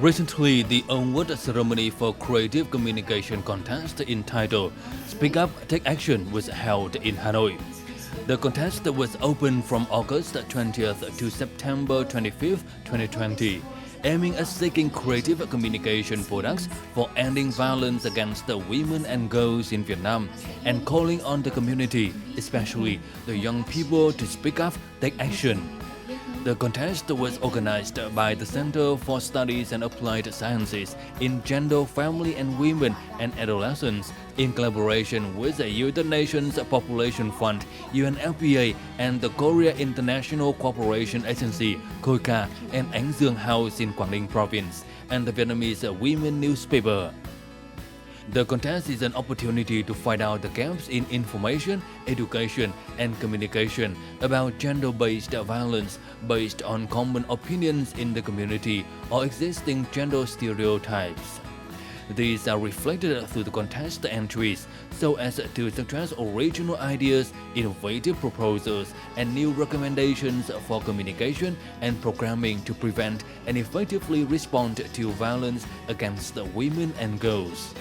Recently, the award ceremony for creative communication contest entitled Speak Up, Take Action was held in Hanoi. The contest was open from August 20th to September 25th, 2020, aiming at seeking creative communication products for ending violence against the women and girls in Vietnam and calling on the community, especially the young people, to speak up, take action. The contest was organized by the Center for Studies and Applied Sciences in Gender, Family and Women and Adolescents in collaboration with the United Nations Population Fund, UNFPA, and the Korea International Cooperation Agency, KOICA, and Ánh Dương House in Quảng Ninh Province, and the Vietnamese Women newspaper. The contest is an opportunity to find out the gaps in information, education, and communication about gender-based violence based on common opinions in the community or existing gender stereotypes. These are reflected through the contest entries so as to suggest original ideas, innovative proposals, and new recommendations for communication and programming to prevent and effectively respond to violence against women and girls.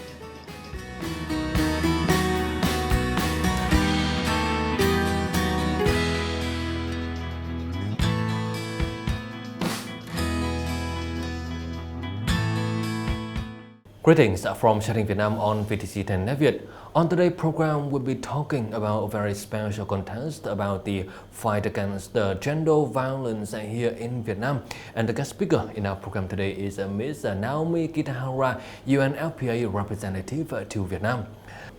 Greetings from Chatting Vietnam on VTC 10 Net Việt. On today's program, we'll be talking about a very special contest about the fight against the gender violence here in Vietnam. And the guest speaker in our program today is Ms. Naomi Kitahara, UNFPA representative to Vietnam.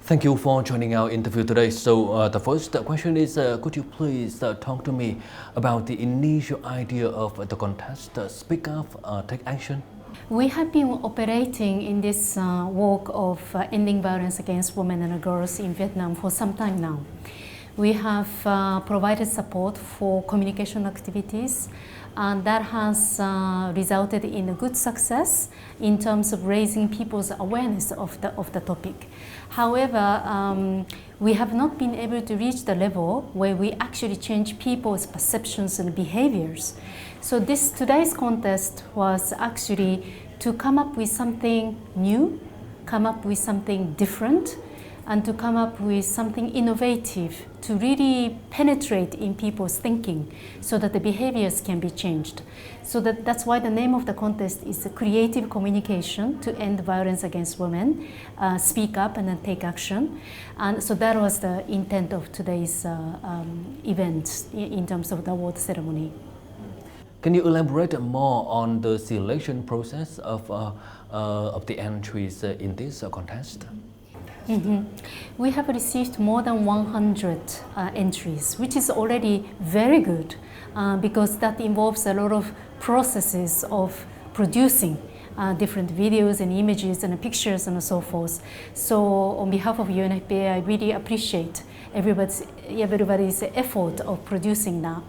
Thank you for joining our interview today. So the first question is, could you please talk to me about the initial idea of the contest, Speak Up, Take Action? We have been operating in this work of ending violence against women and girls in Vietnam for some time now. We have provided support for communication activities, and that has resulted in a good success in terms of raising people's awareness of the topic. However, we have not been able to reach the level where we actually change people's perceptions and behaviors. So today's contest was actually to come up with something new, come up with something different, and to come up with something innovative to really penetrate in people's thinking so that the behaviors can be changed. So that's why the name of the contest is Creative Communication to End Violence Against Women, Speak Up and then Take Action. And so that was the intent of today's event in terms of the award ceremony. Can you elaborate more on the selection process of the entries in this contest? Mm-hmm. We have received more than 100 entries, which is already very good because that involves a lot of processes of producing different videos and images and pictures and so forth. So on behalf of UNFPA, I really appreciate everybody's effort of producing that.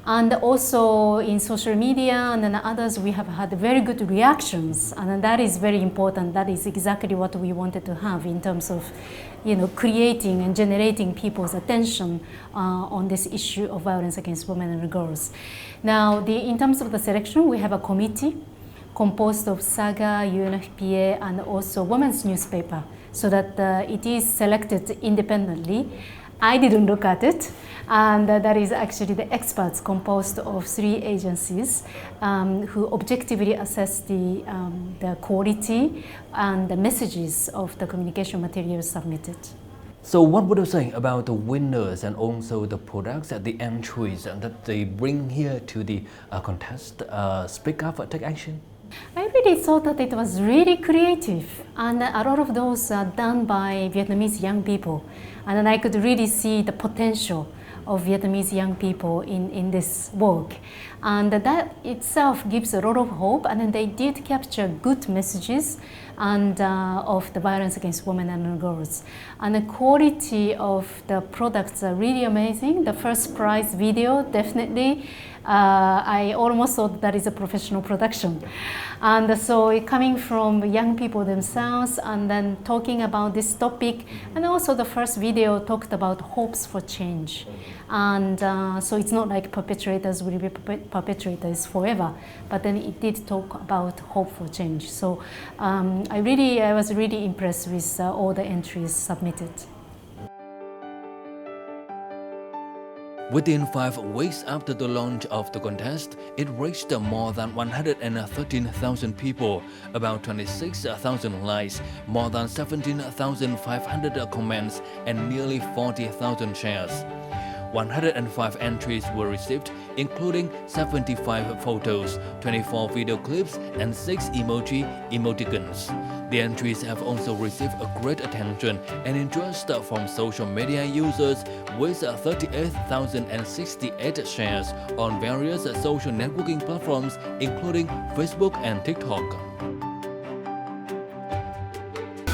And also in social media and then others, we have had very good reactions, and that is very important. That is exactly what we wanted to have in terms of, creating and generating people's attention on this issue of violence against women and girls. Now, in terms of the selection, we have a committee composed of SAGA, UNFPA, and also women's newspaper, so that it is selected independently. I didn't look at it, and that is actually the experts composed of 3 agencies who objectively assess the quality and the messages of the communication materials submitted. So what would you say about the winners and also the products and the entries that they bring here to the contest, Speak Up, Take Action? I really thought that it was really creative, and a lot of those are done by Vietnamese young people, and then I could really see the potential of Vietnamese young people in this work, and that itself gives a lot of hope. And then they did capture good messages and of the violence against women and girls, and the quality of the products are really amazing. The first prize video definitely I almost thought that is a professional production. And so coming from young people themselves and then talking about this topic, and also the first video talked about hopes for change. And so it's not like perpetrators will be perpetrators forever, but then it did talk about hope for change. So I was really impressed with all the entries submitted. Within 5 weeks after the launch of the contest, it reached more than 113,000 people, about 26,000 likes, more than 17,500 comments, and nearly 40,000 shares. 105 entries were received, including 75 photos, 24 video clips, and 6 emoticons. The entries have also received a great attention and interest from social media users, with 38,068 shares on various social networking platforms, including Facebook and TikTok.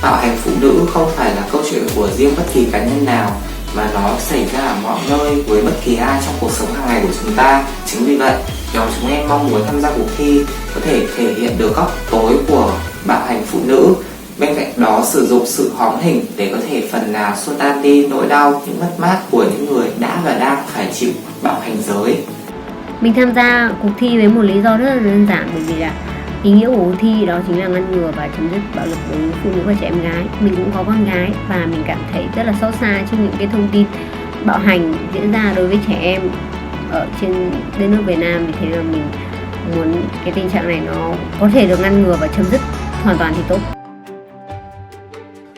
Bạo hành phụ nữ không phải là câu chuyện của riêng bất kỳ cá nhân nào, mà nó xảy ra ở mọi nơi với bất kỳ ai trong cuộc sống hàng ngày của chúng ta. Chính vì vậy, nhóm chúng em mong muốn tham gia cuộc thi có thể thể hiện được góc tối của bạo hành phụ nữ, bên cạnh đó sử dụng sự hóm hình để có thể phần nào xua tan đi nỗi đau, những mất mát của những người đã và đang phải chịu bạo hành giới. Mình tham gia cuộc thi với một lý do rất là đơn giản, bởi vì là ý nghĩa của cuộc thi đó chính là ngăn ngừa và chấm dứt bạo lực đối với phụ nữ và trẻ em gái. Mình cũng có con gái và mình cảm thấy rất là xót xa trước những cái thông tin bạo hành diễn ra đối với trẻ em ở trên đất nước Việt Nam. Vì thế là mình muốn cái tình trạng này nó có thể được ngăn ngừa và chấm dứt hoàn toàn thì tốt.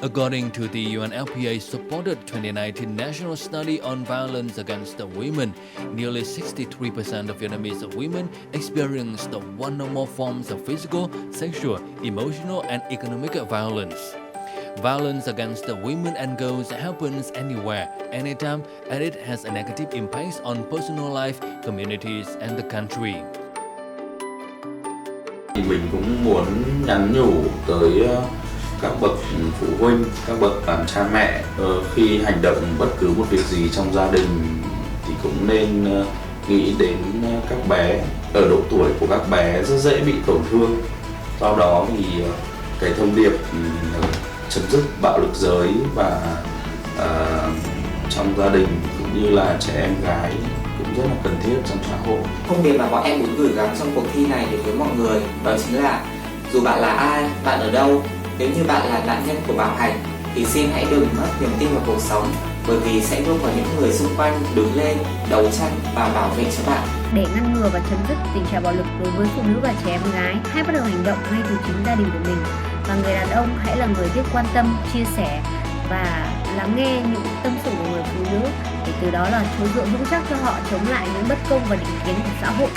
According to the UNFPA-supported 2019 National Study on Violence Against Women, nearly 63% of Vietnamese women experienced one or more forms of physical, sexual, emotional, and economic violence. Violence against women and girls happens anywhere, anytime, and it has a negative impact on personal life, communities, and the country. Mình cũng muốn nhắn nhủ tới các bậc phụ huynh, các bậc làm cha mẹ, khi hành động bất cứ một việc gì trong gia đình thì cũng nên nghĩ đến các bé. Ở độ tuổi của các bé rất dễ bị tổn thương, do đó thì cái thông điệp chấm dứt bạo lực giới và trong gia đình cũng như là trẻ em gái cũng rất là cần thiết trong xã hội. Thông điệp mà bọn em muốn gửi gắm trong cuộc thi này đến với mọi người đó chính là dù bạn là ai, bạn ở đâu, nếu như bạn là nạn nhân của bạo hành thì xin hãy đừng mất niềm tin vào cuộc sống, bởi vì sẽ luôn có những người xung quanh đứng lên, đấu tranh và bảo vệ cho bạn. Để ngăn ngừa và chấm dứt tình trạng bạo lực đối với phụ nữ và trẻ em gái, hãy bắt đầu hành động ngay từ chính gia đình của mình. Và người đàn ông hãy là người biết quan tâm, chia sẻ và lắng nghe những tâm sự của người phụ nữ, để từ đó là chỗ dựa vững chắc cho họ chống lại những bất công và định kiến của xã hội.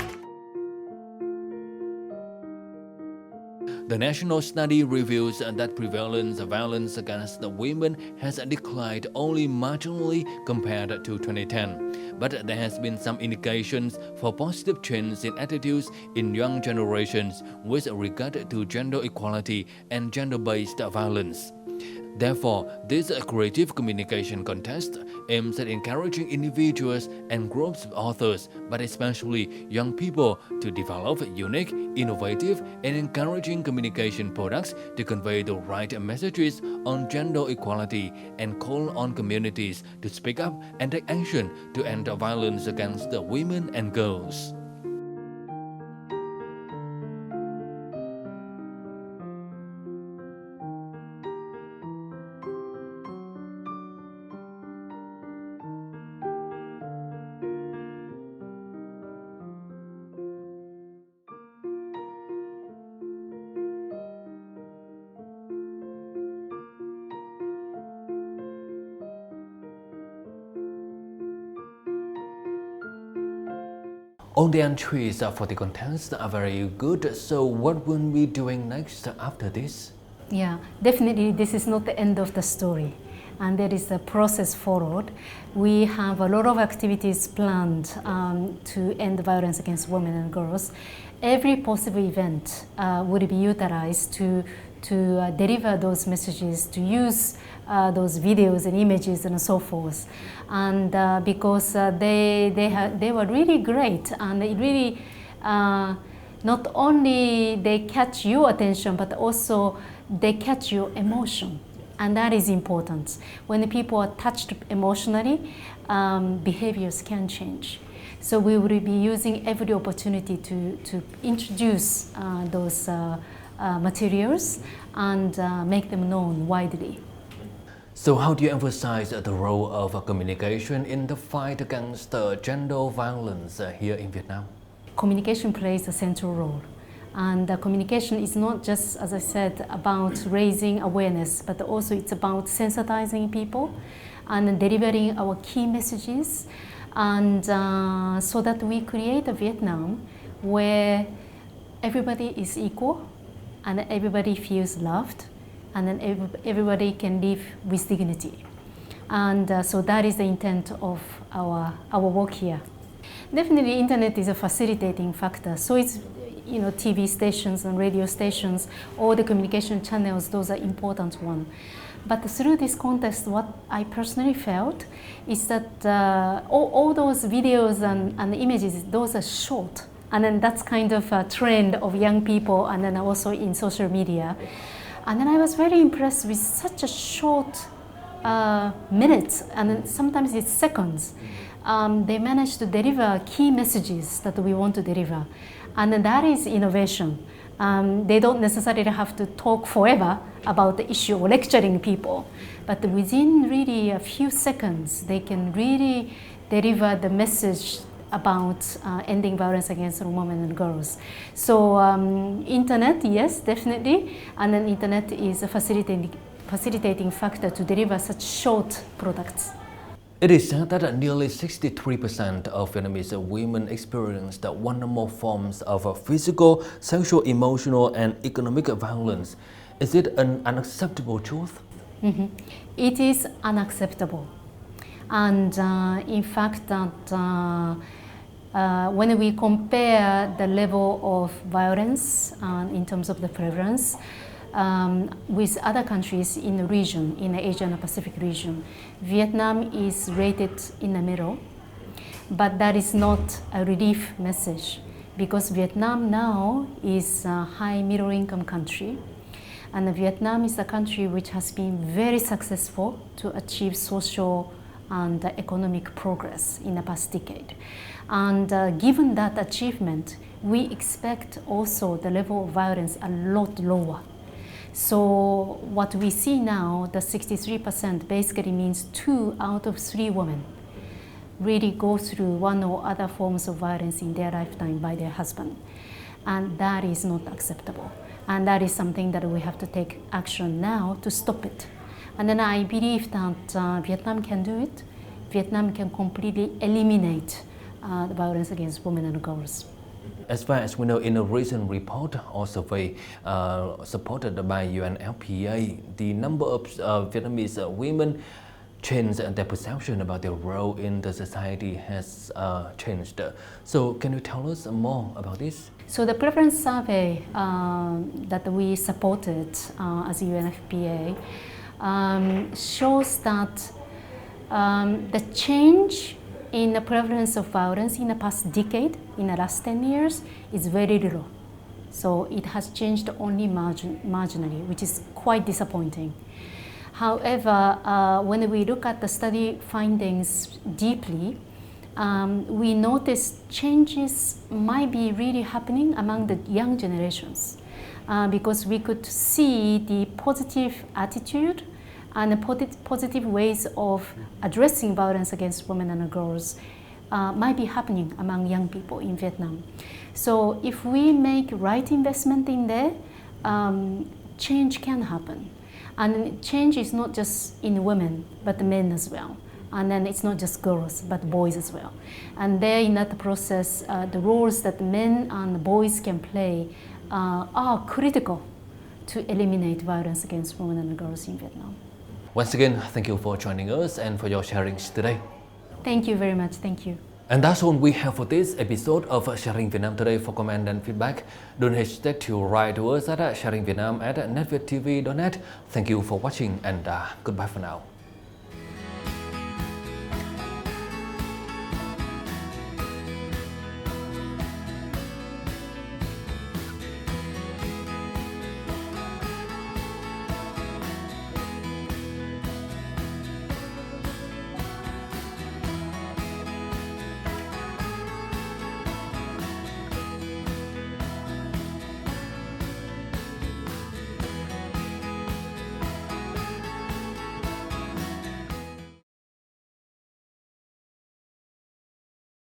The national study reveals that prevalence of violence against the women has declined only marginally compared to 2010, but there has been some indications for positive changes in attitudes in young generations with regard to gender equality and gender-based violence. Therefore, this creative communication contest aims at encouraging individuals and groups of authors, but especially young people, to develop unique, innovative, and encouraging communication products to convey the right messages on gender equality and call on communities to speak up and take action to end violence against the women and girls. All the entries for the contest are very good, so what will we be doing next after this? Yeah, definitely this is not the end of the story. and there is a process followed. We have a lot of activities planned to end violence against women and girls. Every possible event would be utilized to deliver those messages, to use those videos and images and so forth. And because they were really great, and it really not only they catch your attention, but also they catch your emotion. And that is important. When the people are touched emotionally, behaviors can change. So we will be using every opportunity to introduce those materials and make them known widely. So how do you emphasize the role of communication in the fight against gender violence here in Vietnam? Communication plays a central role. And communication is not just, as I said, about raising awareness, but also it's about sensitizing people and delivering our key messages, and so that we create a Vietnam where everybody is equal and everybody feels loved, and then everybody can live with dignity. And so that is the intent of our work here. Definitely, internet is a facilitating factor. So it's, TV stations and radio stations, all the communication channels, those are important ones. But through this contest, what I personally felt is that all those videos and images, those are short. And then that's kind of a trend of young people, and then also in social media. And then I was very impressed with such a short minutes, and then sometimes it's seconds. They managed to deliver key messages that we want to deliver. And that is innovation. They don't necessarily have to talk forever about the issue or lecturing people, but within really a few seconds, they can really deliver the message about ending violence against women and girls. So internet, yes, definitely, and then internet is a facilitating factor to deliver such short products. It is said that nearly 63% of Vietnamese women experienced one or more forms of physical, sexual, emotional, and economic violence. Is it an unacceptable truth? Mm-hmm. It is unacceptable. And in fact, that when we compare the level of violence in terms of the prevalence with other countries in the region, in the Asian and Pacific region, Vietnam is rated in the middle, but that is not a relief message, because Vietnam now is a high middle income country, and Vietnam is a country which has been very successful to achieve social and economic progress in the past decade. And given that achievement, we expect also the level of violence a lot lower. So what we see now, the 63% basically means 2 out of 3 women really go through one or other forms of violence in their lifetime by their husband. And that is not acceptable. And that is something that we have to take action now to stop it. And then I believe that Vietnam can do it. Vietnam can completely eliminate the violence against women and girls. As far as we know, in a recent report or survey supported by UNFPA, the number of Vietnamese women changed their perception about their role in the society has changed. So can you tell us more about this? So the preference survey that we supported as UNFPA shows that the change in the prevalence of violence in the past decade, in the last 10 years, is very little. So it has changed only marginally, which is quite disappointing. However, when we look at the study findings deeply, we notice changes might be really happening among the young generations, because we could see the positive attitude and the positive ways of addressing violence against women and girls might be happening among young people in Vietnam. So if we make right investment in there, change can happen. And change is not just in women, but men as well. And then it's not just girls, but boys as well. And there in that process, the roles that men and boys can play are critical to eliminate violence against women and girls in Vietnam. Once again, thank you for joining us and for your sharings today. Thank you very much. Thank you. And that's all we have for this episode of Sharing Vietnam Today. For comment and feedback, don't hesitate to write to us at sharingvietnam@netvietttv.net. Thank you for watching and goodbye for now.